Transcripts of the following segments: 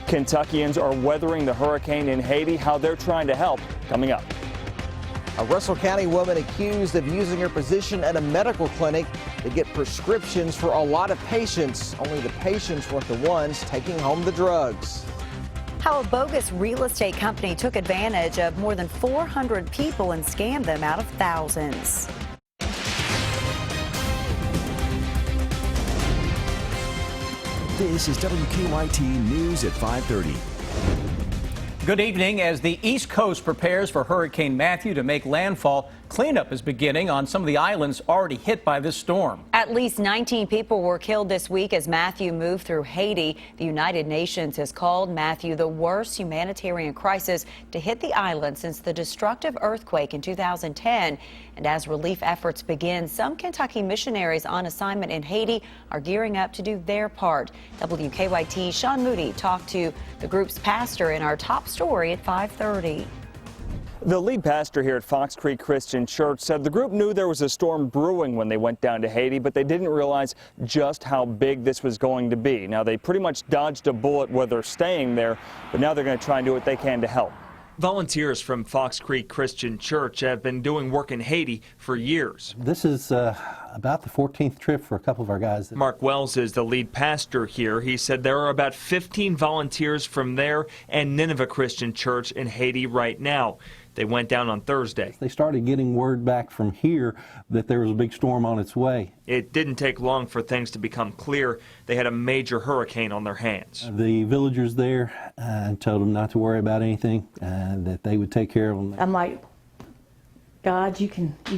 Kentuckians are weathering the hurricane in Haiti. How they're trying to help, coming up. A Russell County woman accused of using her position at a medical clinic to get prescriptions for a lot of patients. Only the patients weren't the ones taking home the drugs. How a bogus real estate company took advantage of more than 400 people and scammed them out of thousands. This is WKYT News at 5:30. Good evening. As the East Coast prepares for Hurricane Matthew to make landfall, cleanup is beginning on some of the islands already hit by this storm. At least 19 people were killed this week as Matthew moved through Haiti. The United Nations has called Matthew the worst humanitarian crisis to hit the island since the destructive earthquake in 2010. And as relief efforts begin, some Kentucky missionaries on assignment in Haiti are gearing up to do their part. WKYT Sean Moody talked to the group's pastor in our top story at 5:30. The lead pastor here at Fox Creek Christian Church said the group knew there was a storm brewing when they went down to Haiti, but they didn't realize just how big this was going to be. Now, they pretty much dodged a bullet where they're staying there, but now they're going to try and do what they can to help. Volunteers from Fox Creek Christian Church have been doing work in Haiti for years. This is about the 14th trip for a couple of our guys. Mark Wells is the lead pastor here. He said there are about 15 volunteers from there and Nineveh Christian Church in Haiti right now. They went down on Thursday. They started getting word back from here that there was a big storm on its way. It didn't take long for things to become clear. They had a major hurricane on their hands. The villagers there told them not to worry about anything, that they would take care of them. I'm like, God, you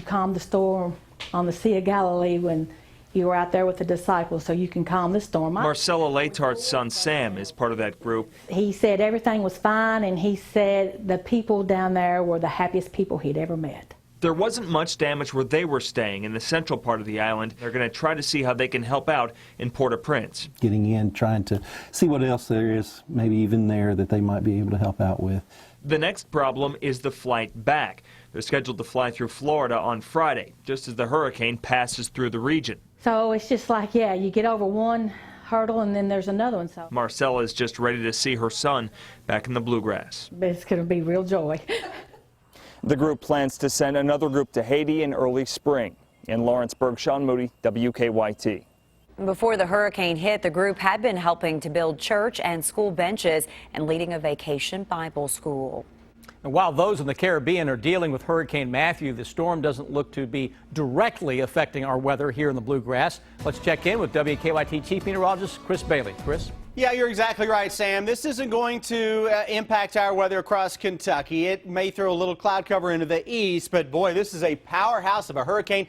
calmed the storm on the Sea of Galilee when you were out there with the disciples, so you can calm the storm. Marcella Latart's son Sam is part of that group. He said everything was fine, and he said the people down there were the happiest people he'd ever met. There wasn't much damage where they were staying in the central part of the island. They're going to try to see how they can help out in Port-au-Prince. Getting in, trying to see what else there is, maybe even there, that they might be able to help out with. The next problem is the flight back. They're scheduled to fly through Florida on Friday, just as the hurricane passes through the region. So it's just like, yeah, you get over one hurdle and then there's another one. So Marcella is just ready to see her son back in the bluegrass. But it's going to be real joy. The group plans to send another group to Haiti in early spring. In Lawrenceburg, Sean Moody, WKYT. Before the hurricane hit, the group had been helping to build church and school benches and leading a vacation Bible school. And while those in the Caribbean are dealing with Hurricane Matthew, the storm doesn't look to be directly affecting our weather here in the Bluegrass. Let's check in with WKYT Chief Meteorologist Chris Bailey. Chris? Yeah, you're exactly right, Sam. This isn't going to impact our weather across Kentucky. It may throw a little cloud cover into the east, but boy, this is a powerhouse of a hurricane.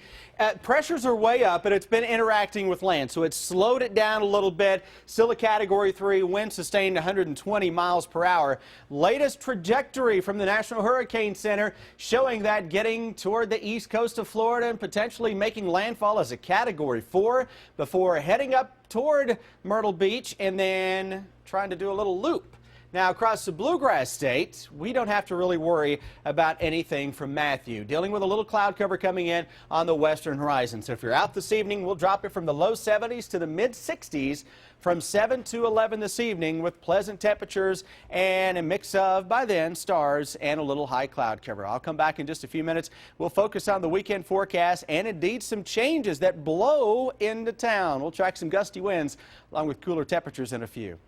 Pressures are way up, but it's been interacting with land, so it's slowed it down a little bit. Still a Category 3, wind sustained 120 miles per hour. Latest trajectory from the National Hurricane Center showing that getting toward the east coast of Florida and potentially making landfall as a Category 4 before heading up toward Myrtle Beach and then trying to do a little loop. Now, across the Bluegrass state, we don't have to really worry about anything from Matthew. Dealing with a little cloud cover coming in on the western horizon. So if you're out this evening, we'll drop it from the low 70s to the mid 60s from 7 to 11 this evening with pleasant temperatures and a mix of, by then, stars and a little high cloud cover. I'll come back in just a few minutes. We'll focus on the weekend forecast and indeed some changes that blow into town. We'll track some gusty winds along with cooler temperatures in a few.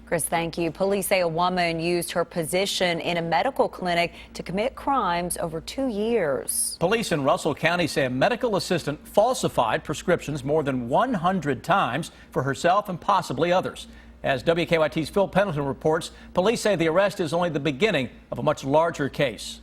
Chris, thank you. Police say a woman used her position in a medical clinic to commit crimes over 2 years. Police in Russell County say a medical assistant falsified prescriptions more than 100 times for herself and possibly others. As WKYT's Phil Pendleton reports, police say the arrest is only the beginning of a much larger case.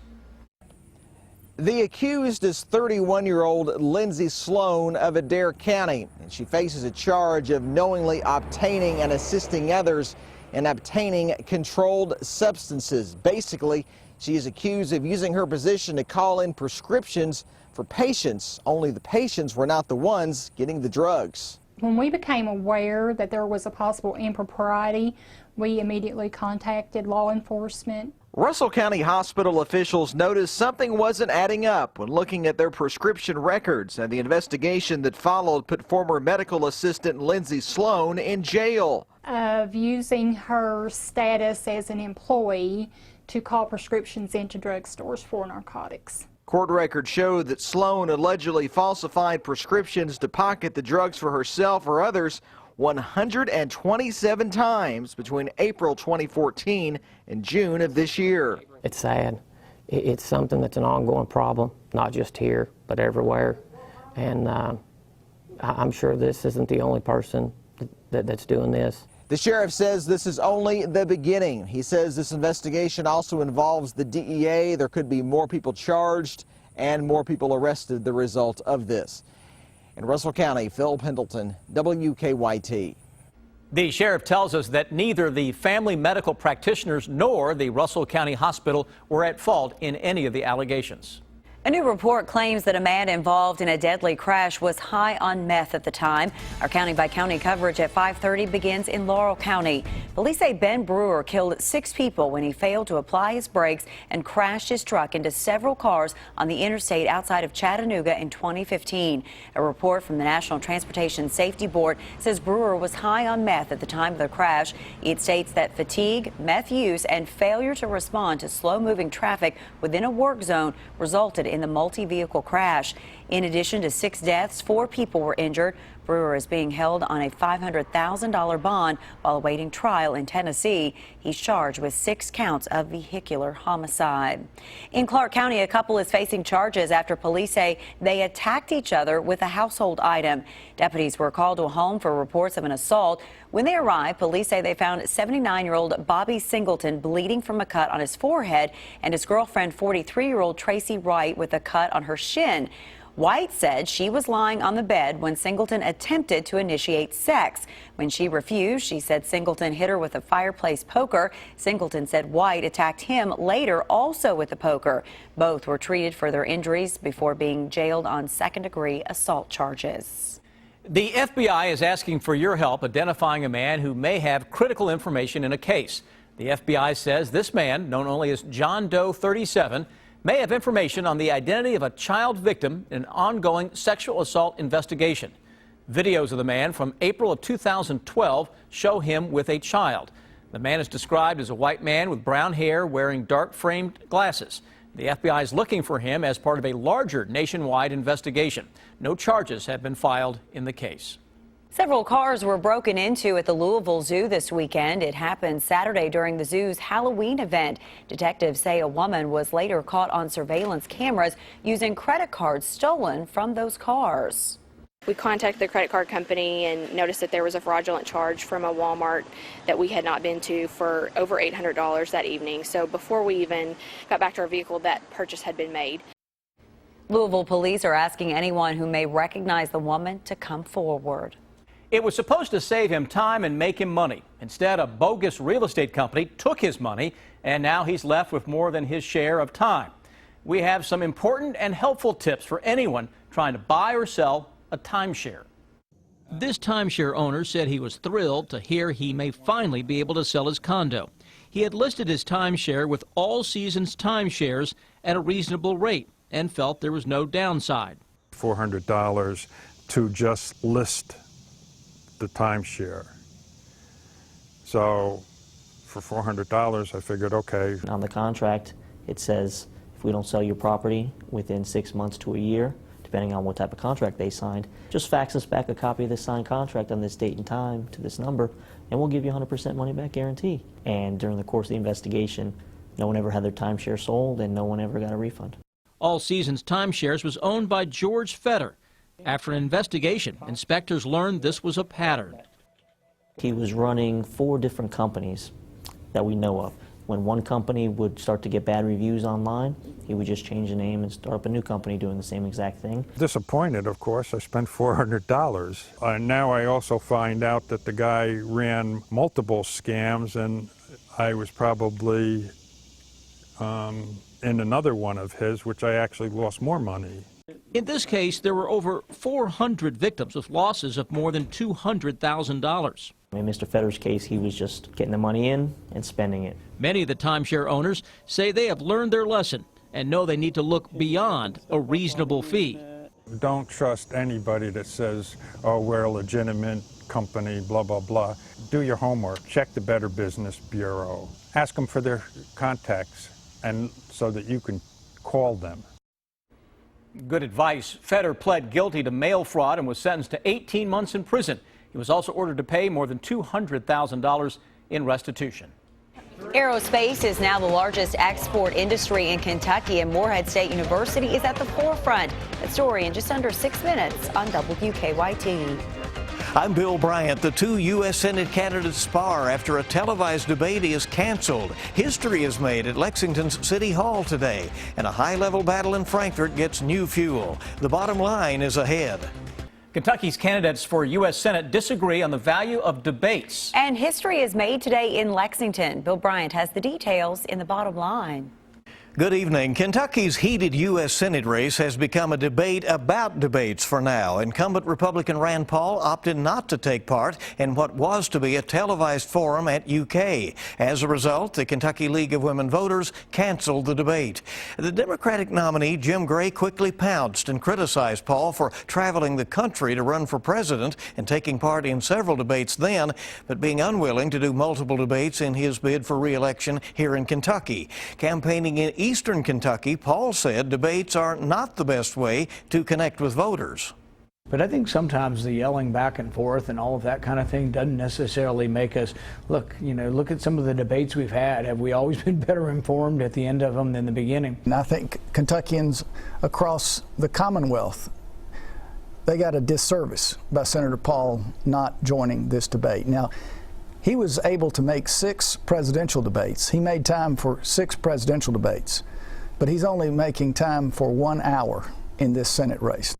The accused is 31-year-old Lindsay Sloan of Adair County, and she faces a charge of knowingly obtaining and assisting others in obtaining controlled substances. Basically, she is accused of using her position to call in prescriptions for patients, only the patients were not the ones getting the drugs. When we became aware that there was a possible impropriety, we immediately contacted law enforcement. Russell County Hospital officials noticed something wasn't adding up when looking at their prescription records, and the investigation that followed put former medical assistant Lindsay Sloan in jail. of using her status as an employee to call prescriptions into drugstores for narcotics. Court records show that Sloan allegedly falsified prescriptions to pocket the drugs for herself or others 127 times between April 2014 and June of this year. It's sad. It's something that's an ongoing problem, not just here, but everywhere. And I'm sure this isn't the only person that's doing this. The sheriff says this is only the beginning. He says this investigation also involves the DEA. There could be more people charged and more people arrested the result of this. In Russell County, Phil Pendleton, WKYT. The sheriff tells us that neither the family medical practitioners nor the Russell County Hospital were at fault in any of the allegations. A new report claims that a man involved in a deadly crash was high on meth at the time. Our county-by-county coverage at 5:30 begins in Laurel County. Police say Ben Brewer killed 6 people when he failed to apply his brakes and crashed his truck into several cars on the interstate outside of Chattanooga in 2015. A report from the National Transportation Safety Board says Brewer was high on meth at the time of the crash. It states that fatigue, meth use, and failure to respond to slow-moving traffic within a work zone resulted in the multi-vehicle crash. In addition to 6 deaths, 4 people were injured. Brewer is being held on a $500,000 bond while awaiting trial in Tennessee. He's charged with 6 counts of vehicular homicide. In Clark County, a couple is facing charges after police say they attacked each other with a household item. Deputies were called to a home for reports of an assault. When they arrived, police say they found 79-year-old Bobby Singleton bleeding from a cut on his forehead and his girlfriend, 43-year-old Tracy Wright, with a cut on her shin. White said she was lying on the bed when Singleton attempted to initiate sex. When she refused, she said Singleton hit her with a fireplace poker. Singleton said White attacked him later, also with a poker. Both were treated for their injuries before being jailed on second-degree assault charges. The FBI is asking for your help identifying a man who may have critical information in a case. The FBI says this man, known only as John Doe 37, may have information on the identity of a child victim in an ongoing sexual assault investigation. Videos of the man from April of 2012 show him with a child. The man is described as a white man with brown hair wearing dark-framed glasses. The FBI is looking for him as part of a larger nationwide investigation. No charges have been filed in the case. Several cars were broken into at the Louisville Zoo this weekend. It happened Saturday during the zoo's Halloween event. Detectives say a woman was later caught on surveillance cameras using credit cards stolen from those cars. We contacted the credit card company and noticed that there was a fraudulent charge from a Walmart that we had not been to for over $800 that evening. So before we even got back to our vehicle, that purchase had been made. Louisville police are asking anyone who may recognize the woman to come forward. It was supposed to save him time and make him money. Instead, a bogus real estate company took his money, and now he's left with more than his share of time. We have some important and helpful tips for anyone trying to buy or sell a timeshare. This timeshare owner said he was thrilled to hear he may finally be able to sell his condo. He had listed his timeshare with All Seasons Timeshares at a reasonable rate and felt there was no downside. $400 to just list the timeshare. So for $400, I figured, okay. On the contract, it says if we don't sell your property within 6 months to a year, depending on what type of contract they signed, just fax us back a copy of the signed contract on this date and time to this number, and we'll give you 100% money back guarantee. And during the course of the investigation, no one ever had their timeshare sold, and no one ever got a refund. All Seasons Timeshares was owned by George Fetter. After an investigation, inspectors learned this was a pattern. He was running 4 different companies that we know of. When one company would start to get bad reviews online, he would just change the name and start up a new company doing the same exact thing. Disappointed, of course. I spent $400. And now I also find out that the guy ran multiple scams, and I was probably in another one of his, which I actually lost more money. In this case, there were over 400 victims with losses of more than $200,000. In Mr. Fetter's case, he was just getting the money in and spending it. Many of the timeshare owners say they have learned their lesson and know they need to look beyond a reasonable fee. Don't trust anybody that says, oh, we're a legitimate company, blah, blah, blah. Do your homework. Check the Better Business Bureau. Ask them for their contacts and so that you can call them. Good advice. Feder pled guilty to mail fraud and was sentenced to 18 months in prison. He was also ordered to pay more than $200,000 in restitution. Aerospace is now the largest export industry in Kentucky, and Morehead State University is at the forefront. That story in just under 6 minutes on WKYT. I'm Bill Bryant. The two U.S. Senate candidates spar after a televised debate is canceled. History is made at Lexington's City Hall today, and a high-level battle in Frankfort gets new fuel. The bottom line is ahead. Kentucky's candidates for U.S. Senate disagree on the value of debates. And history is made today in Lexington. Bill Bryant has the details in the bottom line. Good evening. Kentucky's heated U.S. Senate race has become a debate about debates for now. Incumbent Republican Rand Paul opted not to take part in what was to be a televised forum at UK. As a result, the Kentucky League of Women Voters canceled the debate. The Democratic nominee, Jim Gray, quickly pounced and criticized Paul for traveling the country to run for president and taking part in several debates then, but being unwilling to do multiple debates in his bid for re-election here in Kentucky. Campaigning in Eastern Kentucky, Paul said debates are not the best way to connect with voters. But I think sometimes the yelling back and forth and all of that kind of thing doesn't necessarily make us look at some of the debates we've had. Have we always been better informed at the end of them than the beginning? And I think Kentuckians across the Commonwealth, they got a disservice by Senator Paul not joining this debate. Now, he was able to make 6 presidential debates. He made time for 6 presidential debates, but he's only making time for 1 hour in this Senate race.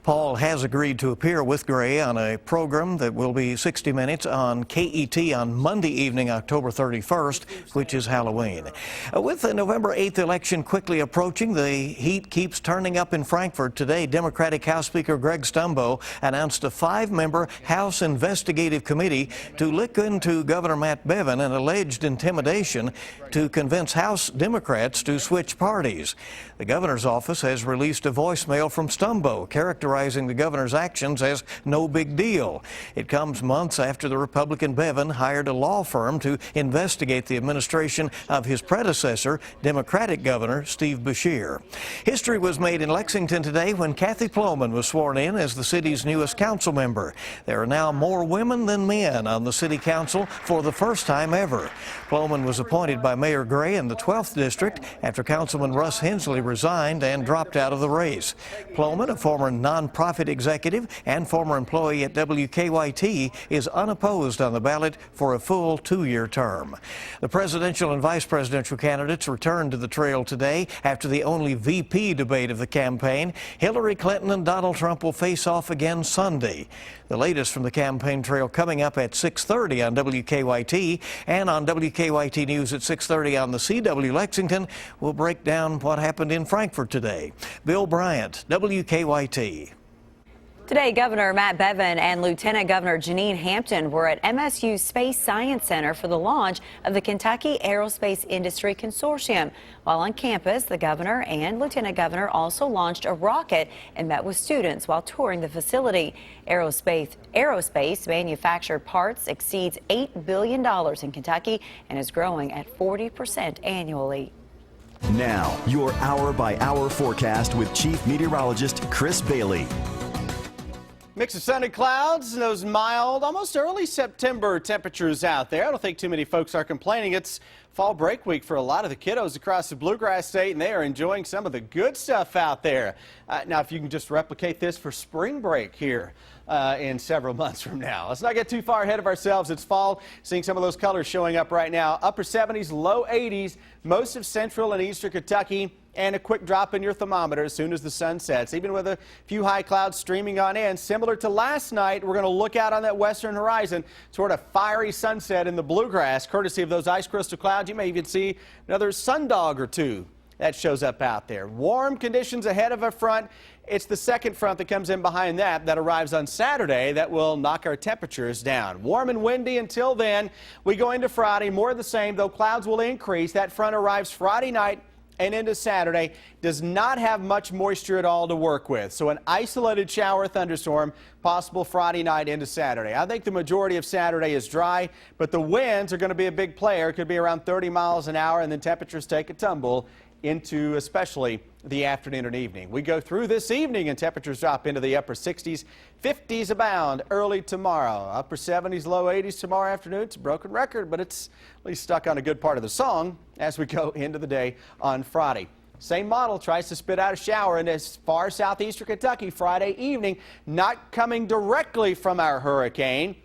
Paul has agreed to appear with Gray on a program that will be 60 Minutes on KET on Monday evening, October 31st, which is Halloween. With the November 8th election quickly approaching, the heat keeps turning up in Frankfort. Today, Democratic House Speaker Greg Stumbo announced a 5-member House investigative committee to look into Governor Matt Bevin and alleged intimidation to convince House Democrats to switch parties. The governor's office has released a voicemail from Stumbo characterizing the governor's actions as no big deal. It comes months after the Republican Bevin hired a law firm to investigate the administration of his predecessor, Democratic Governor Steve Beshear. History was made in Lexington today when Kathy Plowman was sworn in as the city's newest council member. There are now more women than men on the city council for the first time ever. Plowman was appointed by Mayor Gray in the 12th District after Councilman Russ Hensley resigned and dropped out of the race. Plowman, a former nonprofit executive and former employee at WKYT, is unopposed on the ballot for a full 2-year term. The presidential and vice presidential candidates returned to the trail today after the only VP debate of the campaign. Hillary Clinton and Donald Trump will face off again Sunday. The latest from the campaign trail coming up at 6:30 on WKYT, and on WKYT News at 6:30 on the CW Lexington. We'll break down what happened in Frankfort today. Bill Bryant, WKYT. Today, Governor Matt Bevin and Lieutenant Governor Janine Hampton were at MSU's Space Science Center for the launch of the Kentucky Aerospace Industry Consortium. While on campus, the governor and lieutenant governor also launched a rocket and met with students while touring the facility. Aerospace manufactured parts exceeds $8 billion in Kentucky and is growing at 40% annually. Now, your hour-by-hour forecast with Chief Meteorologist Chris Bailey. Mix of sun and clouds, those mild, almost early September temperatures out there. I don't think too many folks are complaining. It's fall break week for a lot of the kiddos across the Bluegrass State, and they are enjoying some of the good stuff out there. Now, if you can just replicate this for spring break here in several months from now. Let's not get too far ahead of ourselves. It's fall. Seeing some of those colors showing up right now. Upper 70s, low 80s, most of central and eastern Kentucky. And a quick drop in your thermometer as soon as the sun sets, even with a few high clouds streaming on in. Similar to last night, we're going to look out on that western horizon toward a fiery sunset in the Bluegrass. Courtesy of those ice crystal clouds, you may even see another sundog or two that shows up out there. Warm conditions ahead of a front. It's the second front that comes in behind that arrives on Saturday that will knock our temperatures down. Warm and windy until then. We go into Friday, more of the same, though clouds will increase. That front arrives Friday night and into Saturday does not have much moisture at all to work with. So an isolated shower thunderstorm possible Friday night into Saturday. I think the majority of Saturday is dry, but the winds are going to be a big player. It could be around 30 miles an hour, and then temperatures take a tumble into especially the afternoon and evening. We go through this evening and temperatures drop into the upper 60s, 50s abound early tomorrow. Upper 70s, low 80s tomorrow afternoon. It's a broken record, but it's at least stuck on a good part of the song as we go into the day on Friday. Same model tries to spit out a shower in as far southeastern Kentucky Friday evening, not coming directly from our hurricane,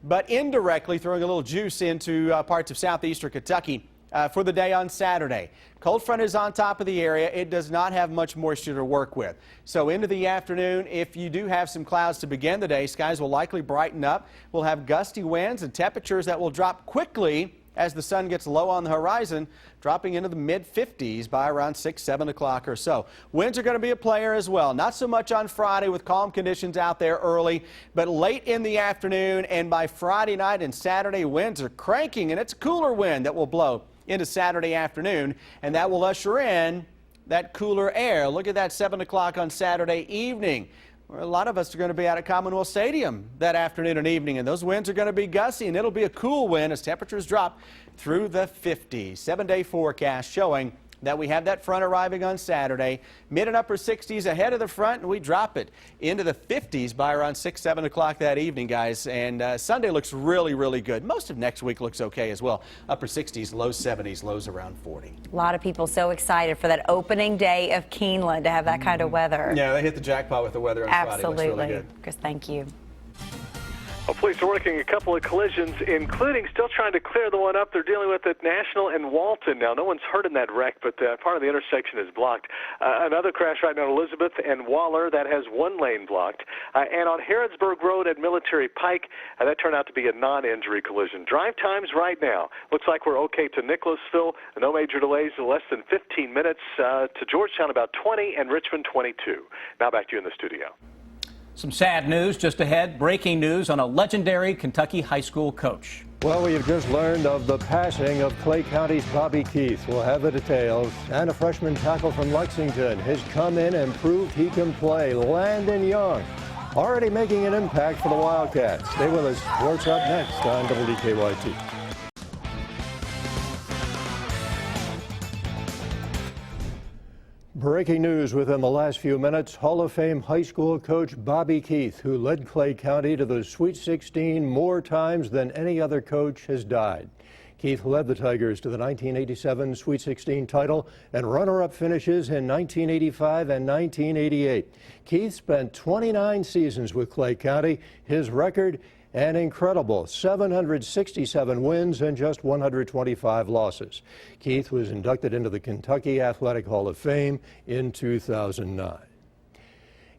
but indirectly throwing a little juice into parts of southeastern Kentucky. For the day on Saturday. Cold front is on top of the area. It does not have much moisture to work with. So into the afternoon, if you do have some clouds to begin the day, skies will likely brighten up. We'll have gusty winds and temperatures that will drop quickly as the sun gets low on the horizon, dropping into the mid-50s by around 6, 7 o'clock or so. Winds are going to be a player as well. Not so much on Friday with calm conditions out there early, but late in the afternoon and by Friday night and Saturday, winds are cranking, and it's a cooler wind that will blow into Saturday afternoon, and that will usher in that cooler air. Look at that 7 o'clock on Saturday evening. A lot of us are going to be out at Commonwealth Stadium that afternoon and evening, and those winds are going to be gusty, and it'll be a cool wind as temperatures drop through the 50s. 7-day forecast showing that we have that front arriving on Saturday, mid and upper 60s ahead of the front, and we drop it into the 50s by around 6, 7 o'clock that evening, guys. And Sunday looks really, really good. Most of next week looks okay as well. Upper 60s, low 70s, lows around 40. A lot of people so excited for that opening day of Keeneland to have that kind of weather. Yeah, they hit the jackpot with the weather on Friday. Absolutely. Looks really good. Chris, thank you. Well, police are working a couple of collisions, including still trying to clear the one up they're dealing with at National and Walton. Now, no one's hurt in that wreck, but part of the intersection is blocked. Another crash right now, Elizabeth and Waller, that has one lane blocked. And on Harrodsburg Road at Military Pike, that turned out to be a non-injury collision. Drive times right now, looks like we're okay to Nicholasville. No major delays in less than 15 minutes. To Georgetown, about 20, and Richmond, 22. Now back to you in the studio. Some sad news just ahead. Breaking news on a legendary Kentucky high school coach. Well, we have just learned of the passing of Clay County's Bobby Keith. We'll have the details. And a freshman tackle from Lexington has come in and proved he can play. Landon Young already making an impact for the Wildcats. Stay with us. Sports up next on WKYT. Breaking news within the last few minutes. Hall of Fame high school coach Bobby Keith, who led Clay County to the Sweet 16 more times than any other coach, has died. Keith led the Tigers to the 1987 Sweet 16 title and runner-up finishes in 1985 and 1988. Keith spent 29 seasons with Clay County. His record, an incredible 767 wins and just 125 losses. Keith was inducted into the Kentucky Athletic Hall of Fame in 2009.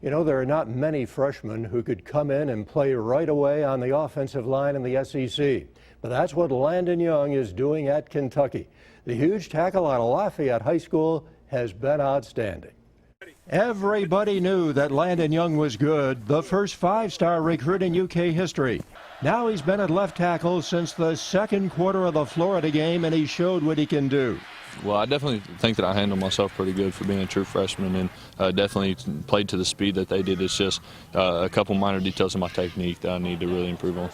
You know, there are not many freshmen who could come in and play right away on the offensive line in the SEC. But that's what Landon Young is doing at Kentucky. The huge tackle out of Lafayette High School has been outstanding. Everybody knew that Landon Young was good, the first five-star recruit in UK history. Now he's been at left tackle since the second quarter of the Florida game, and he showed what he can do. Well, I definitely think that I handled myself pretty good for being a true freshman, and definitely played to the speed that they did. It's just a couple minor details in my technique that I need to really improve on.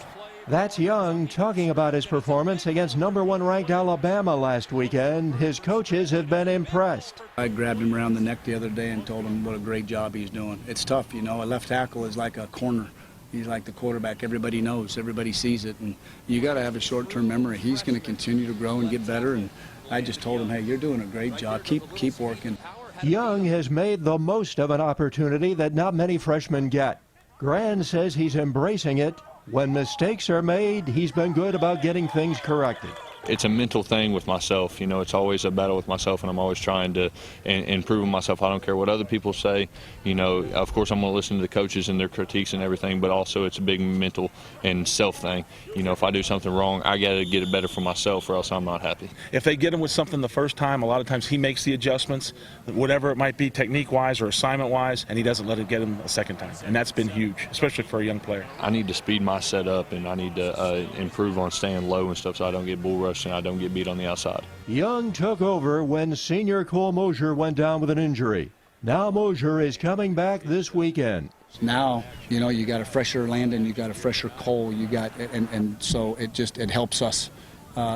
That's Young talking about his performance against #1 ranked Alabama last weekend. His coaches have been impressed. I grabbed him around the neck the other day and told him what a great job he's doing. It's tough, you know. A left tackle is like a corner. He's like the quarterback. Everybody knows, everybody sees it, and you got to have a short-term memory. He's going to continue to grow and get better, and I just told him, hey, you're doing a great job. Keep working. Young has made the most of an opportunity that not many freshmen get. Grand says he's embracing it. When mistakes are made, he's been good about getting things corrected. It's a mental thing with myself. You know, it's always a battle with myself, and I'm always trying to improve myself. I don't care what other people say. You know, of course, I'm going to listen to the coaches and their critiques and everything, but also it's a big mental and self thing. You know, if I do something wrong, I got to get it better for myself, or else I'm not happy. If they get him with something the first time, a lot of times he makes the adjustments, whatever it might be, technique-wise or assignment-wise, and he doesn't let it get him a second time. And that's been huge, especially for a young player. I need to speed my set up, and I need to improve on staying low and stuff so I don't get bull rushed rushed and I don't get beat on the outside. Young took over when senior Cole Mosier went down with an injury. Now Mosier is coming back this weekend. Now, you know, you got a fresher Landon, you got a fresher Cole, you got, and so it helps us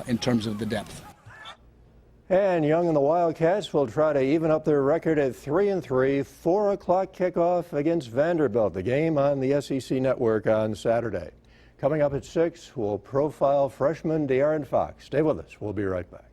in terms of the depth. And Young and the Wildcats will try to even up their record at 3-3. 4 o'clock kickoff against Vanderbilt, the game on the SEC Network on Saturday. Coming up at 6, we'll profile freshman De'Aaron Fox. Stay with us. We'll be right back.